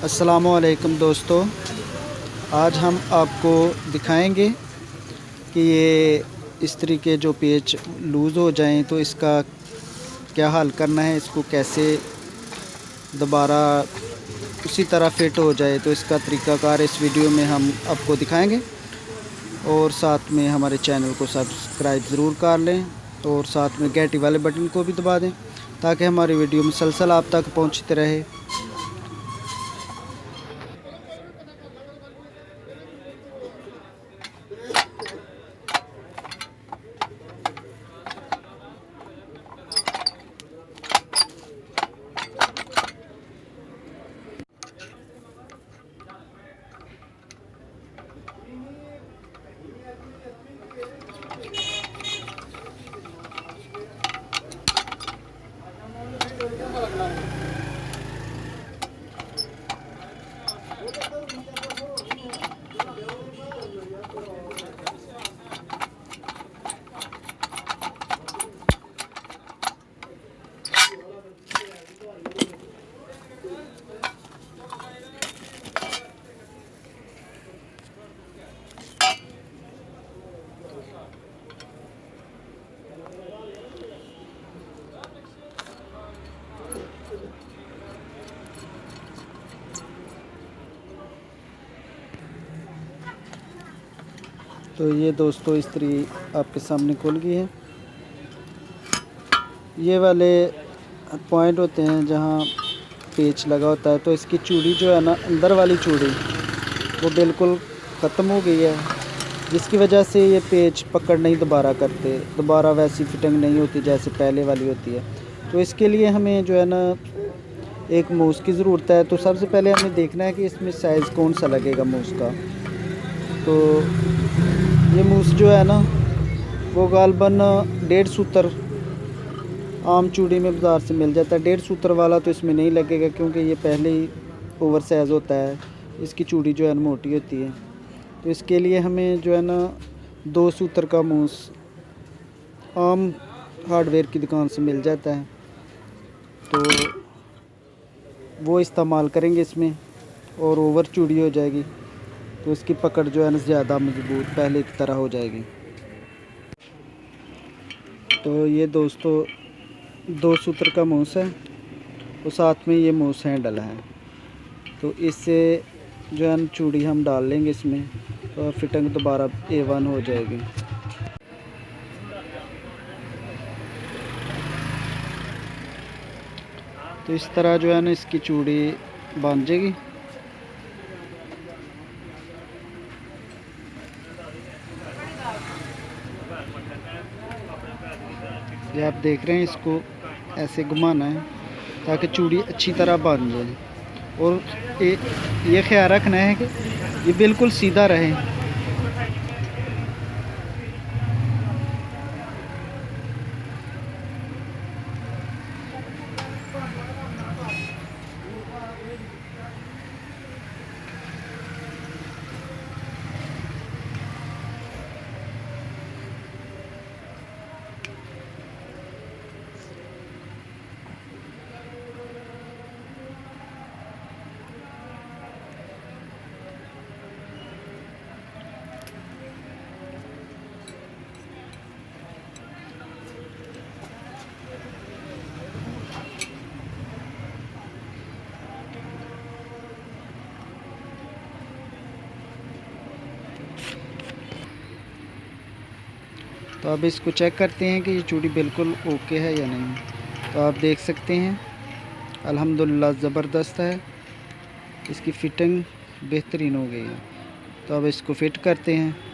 अस्सलामुअलैकुम दोस्तों, आज हम आपको दिखाएंगे कि ये इस तरीके जो पेच लूज़ हो जाएं तो इसका क्या हल करना है, इसको कैसे दोबारा उसी तरह फिट हो जाए, तो इसका तरीक़ाकार इस वीडियो में हम आपको दिखाएंगे। और साथ में हमारे चैनल को सब्सक्राइब ज़रूर कर लें और साथ में घंटी वाले बटन को भी दबा दें ताकि हमारी वीडियो मुसलसल आप तक पहुंचते रहे। तो ये दोस्तों इस तरीके आपके सामने खुल गई है। ये वाले पॉइंट होते हैं जहाँ पेच लगा होता है, तो इसकी चूड़ी जो है ना, अंदर वाली चूड़ी वो बिल्कुल ख़त्म हो गई है, जिसकी वजह से ये पेच पकड़ नहीं दोबारा करते, दोबारा वैसी फिटिंग नहीं होती जैसे पहले वाली होती है। तो इसके लिए हमें जो है ना एक मूस की ज़रूरत है। तो सबसे पहले हमें देखना है कि इसमें साइज़ कौन सा लगेगा मूस का। तो ये मूस जो है ना वो गालबन 1.5 सूत्र आम चूड़ी में बाज़ार से मिल जाता है। 1.5 सूत्र वाला तो इसमें नहीं लगेगा क्योंकि ये पहले ही ओवर साइज़ होता है, इसकी चूड़ी जो है ना मोटी होती है। तो इसके लिए हमें जो है ना 2 सूत्र का मूस आम हार्डवेयर की दुकान से मिल जाता है, तो वो इस्तेमाल करेंगे इसमें और ओवर चूड़ी हो जाएगी, तो इसकी पकड़ जो है ना ज़्यादा मजबूत पहले की तरह हो जाएगी। तो ये दोस्तों 2 सूत्र का मूस है और साथ में ये मूस हैंडल है। तो इससे जो है ना चूड़ी हम डाल लेंगे इसमें, तो फिटिंग दोबारा A1 हो जाएगी। तो इस तरह जो है ना इसकी चूड़ी बन जाएगी। ये आप देख रहे हैं, इसको ऐसे घुमाना है ताकि चूड़ी अच्छी तरह बन जाए। और ये ख्याल रखना है कि ये बिल्कुल सीधा रहे। तो अब इसको चेक करते हैं कि ये चूड़ी बिल्कुल ओके है या नहीं। तो आप देख सकते हैं अल्हम्दुलिल्लाह ज़बरदस्त है, इसकी फ़िटिंग बेहतरीन हो गई है। तो अब इसको फ़िट करते हैं।